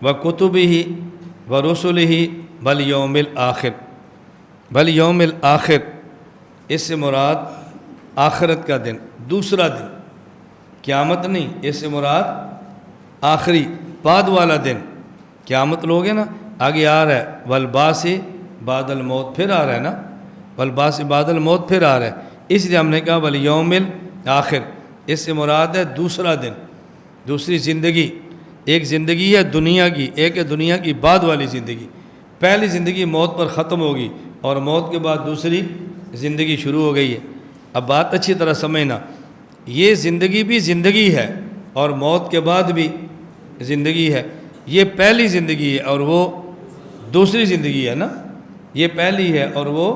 و کتبہ و رسلہ والیوم الآخر۔ والیوم الآخر، اس سے مراد آخرت کا دن، دوسرا دن، قیامت نہیں، اس سے مراد آخری بعد والا دن۔ قیامت لوگ ہیں نا، آگے آ رہا ہے والبعث بعد الموت، پھر آ رہا ہے نا، والبعث بعد الموت پھر آ رہا ہے، اس لیے ہم نے کہا والیوم الآخر، اس سے مراد ہے دوسرا دن، دوسری زندگی۔ ایک زندگی ہے دنیا کی، ایک ہے دنیا کی بعد والی زندگی۔ پہلی زندگی موت پر ختم ہوگی اور موت کے بعد دوسری زندگی شروع ہو گئی ہے۔ اب بات اچھی طرح سمجھنا، یہ زندگی بھی زندگی ہے اور موت کے بعد بھی زندگی ہے۔ یہ پہلی زندگی ہے اور وہ دوسری زندگی ہے نا، یہ پہلی ہے اور وہ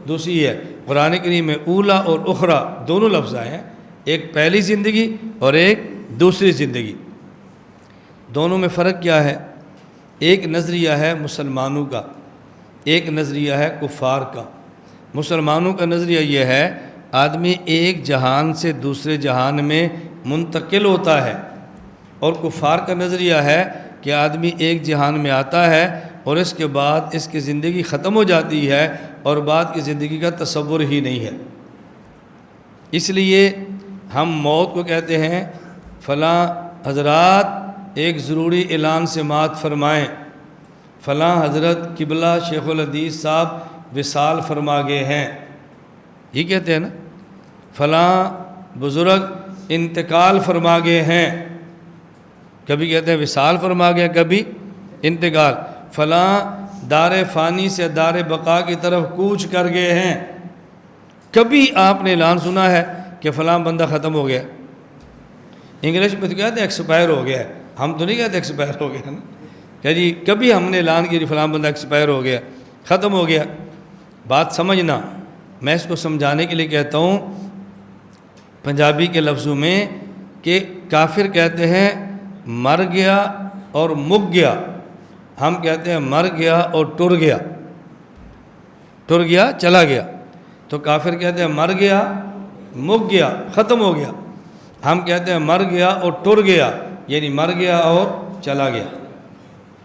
دوسری ہے۔ قرآن کریم میں اولا اور اخرى دونوں لفظ آئے ہیں، ایک پہلی زندگی اور ایک دوسری زندگی۔ دونوں میں فرق کیا ہے؟ ایک نظریہ ہے مسلمانوں کا، ایک نظریہ ہے کفار کا۔ مسلمانوں کا نظریہ یہ ہے آدمی ایک جہان سے دوسرے جہان میں منتقل ہوتا ہے، اور کفار کا نظریہ ہے کہ آدمی ایک جہان میں آتا ہے اور اس کے بعد اس کی زندگی ختم ہو جاتی ہے اور بعد کی زندگی کا تصور ہی نہیں ہے۔ اس لیے ہم موت کو کہتے ہیں فلاں حضرات ایک ضروری اعلان سماعت فرمائیں، فلاں حضرت قبلہ شیخ الحدیث صاحب وصال فرما گئے ہیں، یہ کہتے ہیں نا، فلاں بزرگ انتقال فرما گئے ہیں، کبھی کہتے ہیں وصال فرما گئے، کبھی انتقال، فلاں دار فانی سے دار بقا کی طرف کوچ کر گئے ہیں۔ کبھی آپ نے اعلان سنا ہے کہ فلاں بندہ ختم ہو گیا؟ انگلش میں تو کہتے ہیں ایکسپائر ہو گیا ہے، ہم تو نہیں کہتے ایکسپائر ہو گیا نا، کہ جی کبھی ہم نے اعلان کیا فلاں بندہ ایکسپائر ہو گیا، ختم ہو گیا۔ بات سمجھنا، میں اس کو سمجھانے کے لیے کہتا ہوں پنجابی کے لفظوں میں کہ کافر کہتے ہیں مر گیا اور مک گیا، ہم کہتے ہیں مر گیا اور ٹر گیا، ٹر گیا چلا گیا، تو کافر کہتے ہیں مر گیا مک گیا ختم ہو گیا، ہم کہتے ہیں مر گیا اور ٹر گیا، یعنی مر گیا اور چلا گیا۔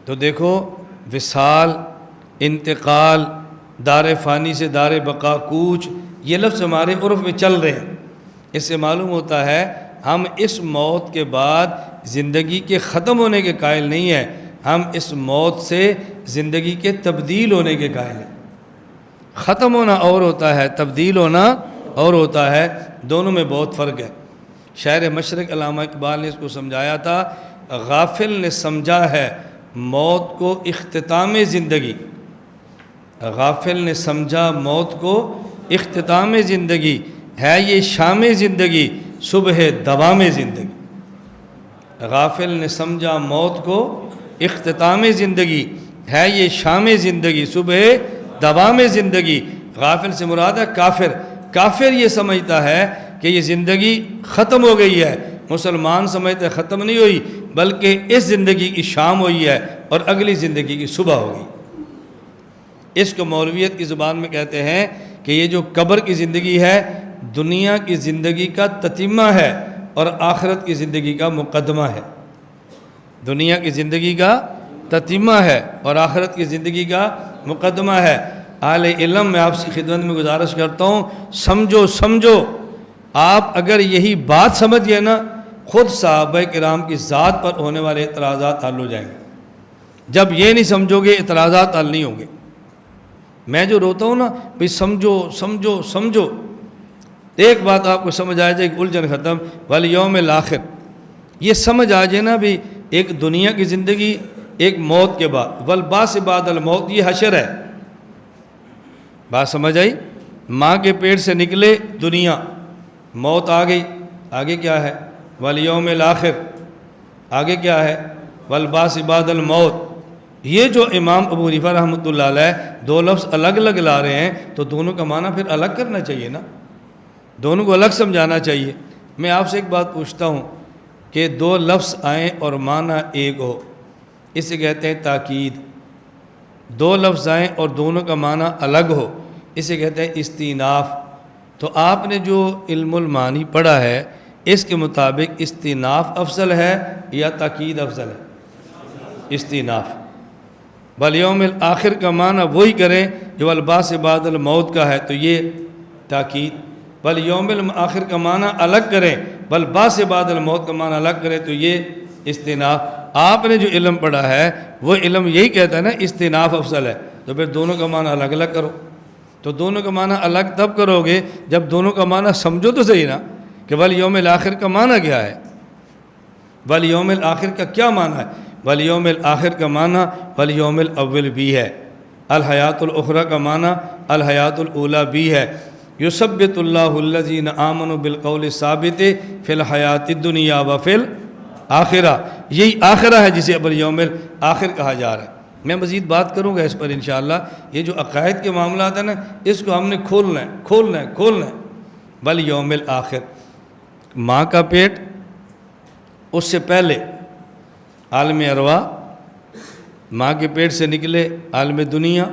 تو دیکھو وصال، انتقال، دار فانی سے دار بقا کوچ، یہ لفظ ہمارے عرف میں چل رہے ہیں۔ اس سے معلوم ہوتا ہے ہم اس موت کے بعد زندگی کے ختم ہونے کے قائل نہیں ہیں، ہم اس موت سے زندگی کے تبدیل ہونے کے قائل ہیں۔ ختم ہونا اور ہوتا ہے، تبدیل ہونا اور ہوتا ہے، دونوں میں بہت فرق ہے۔ شاعر مشرق علامہ اقبال نے اس کو سمجھایا تھا، غافل نے سمجھا ہے موت کو اختتام زندگی، غافل نے سمجھا موت کو اختتام زندگی، ہے یہ شام زندگی صبح دوام زندگی۔ غافل نے سمجھا موت کو اختتام زندگی، ہے یہ شام زندگی صبح دوام زندگی۔ غافل سے مراد ہے کافر، کافر یہ سمجھتا ہے کہ یہ زندگی ختم ہو گئی ہے، مسلمان سمجھتے ختم نہیں ہوئی بلکہ اس زندگی کی شام ہوئی ہے اور اگلی زندگی کی صبح ہوگی۔ اس کو مولویت کی زبان میں کہتے ہیں کہ یہ جو قبر کی زندگی ہے دنیا کی زندگی کا تتمہ ہے اور آخرت کی زندگی کا مقدمہ ہے، دنیا کی زندگی کا تتمہ ہے اور آخرت کی زندگی کا مقدمہ ہے۔ اہل علم میں آپ کی خدمت میں گزارش کرتا ہوں، سمجھو آپ اگر یہی بات سمجھ گئے نا، خود صحابہ کرام کی ذات پر ہونے والے اعتراضات حل ہو جائیں گے۔ جب یہ نہیں سمجھو گے اعتراضات حل نہیں ہوں گے۔ میں جو روتا ہوں نا بھئی سمجھو، ایک بات آپ کو سمجھ آ جائے کہ الجھن ختم، والیوم الآخر، یہ سمجھ آ جائے نا بھی ایک دنیا کی زندگی، ایک موت کے بعد، والبعث بعد الموت، یہ حشر ہے۔ بات سمجھ آئی؟ ماں کے پیٹ سے نکلے دنیا، موت آ گئی، آگے کیا ہے؟ والیوم الآخر، آگے کیا ہے؟ والبعث بعد الموت۔ یہ جو امام ابو حنیفہ رحمۃ اللہ علیہ دو لفظ الگ الگ لا رہے ہیں تو دونوں کا معنی پھر الگ کرنا چاہیے نا، دونوں کو الگ سمجھانا چاہیے۔ میں آپ سے ایک بات پوچھتا ہوں کہ دو لفظ آئیں اور معنی ایک ہو، اسے کہتے ہیں تاکید۔ دو لفظ آئیں اور دونوں کا معنی الگ ہو، اسے کہتے ہیں استیناف۔ تو آپ نے جو علم المعانی پڑھا ہے اس کے مطابق استیناف افضل ہے یا تاکید افضل ہے؟ استئناف۔ والیوم الآخر کا معنی وہی کریں جو البعث بعد الموت کا ہے، تو یہ تاکید۔ والیوم الآخر کا معنی الگ کریں، والبعث بعد الموت کا معنی الگ کریں، تو یہ استئناف۔ آپ نے جو علم پڑھا ہے وہ علم یہی کہتا ہے نا استئناف افضل ہے، تو پھر دونوں کا معنی الگ الگ کرو۔ تو دونوں کا معنی الگ تب کرو گے جب دونوں کا معنی سمجھو تو صحیح نا، کہ والیوم الآخر کا معنی کیا ہے، والیوم الآخر کا کیا معنی ہے۔ والیوم الآخر کا معنی والیوم الاول بھی ہے، الحیات الاخری کا معنی الحیات الاولی بھی ہے۔ یثبت اللہ الذین آمنوا بالقول الثابت فی الحیات الدنیا وفی الآخرہ، یہی آخرہ ہے جسے والیوم الآخر کہا جا رہا ہے۔ میں مزید بات کروں گا اس پر انشاءاللہ۔ یہ جو عقائد کے معاملات ہیں نا، اس کو ہم نے کھولنا ہے۔ والیوم الآخر، ماں کا پیٹ، اس سے پہلے عالم ارواح، ماں کے پیٹ سے نکلے عالم دنیا،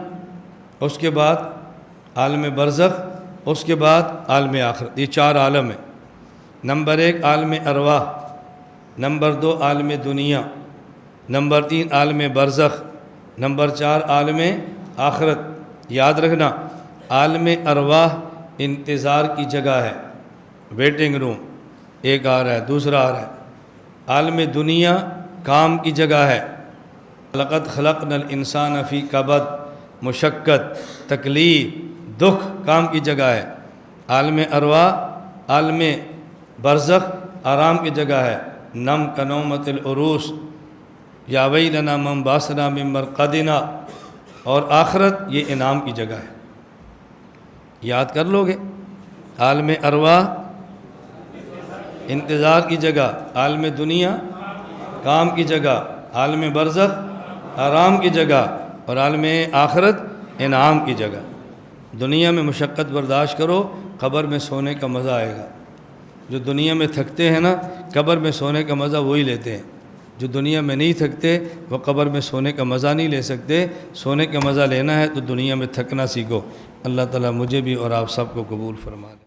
اس کے بعد عالم برزخ، اس کے بعد عالم آخرت، یہ 4 عالم ہیں۔ نمبر 1 عالم ارواح، نمبر 2 عالم دنیا، نمبر 3 عالم برزخ، نمبر 4 عالم آخرت۔ یاد رکھنا، عالم ارواح انتظار کی جگہ ہے، ویٹنگ روم، ایک آ رہا ہے دوسرا آ رہا ہے۔ عالم دنیا کام کی جگہ ہے، لقد خلقنا الانسان فی کبد، مشقت، تکلیف، دکھ کام کی جگہ ہے۔ عالم ارواح، عالم برزخ آرام کی جگہ ہے، نم کنومت العروس، یا ویلنا من باسنا من مرقدنا، اور آخرت یہ انعام کی جگہ ہے۔ یاد کر لو گے، عالم ارواح انتظار کی جگہ، عالم دنیا کام کی جگہ، عالم برزخ آرام کی جگہ، اور عالم آخرت انعام کی جگہ۔ دنیا میں مشقت برداشت کرو، قبر میں سونے کا مزہ آئے گا۔ جو دنیا میں تھکتے ہیں نا، قبر میں سونے کا مزہ وہی لیتے ہیں۔ جو دنیا میں نہیں تھکتے وہ قبر میں سونے کا مزہ نہیں لے سکتے۔ سونے کا مزہ لینا ہے تو دنیا میں تھکنا سیکھو۔ اللہ تعالیٰ مجھے بھی اور آپ سب کو قبول فرما دے۔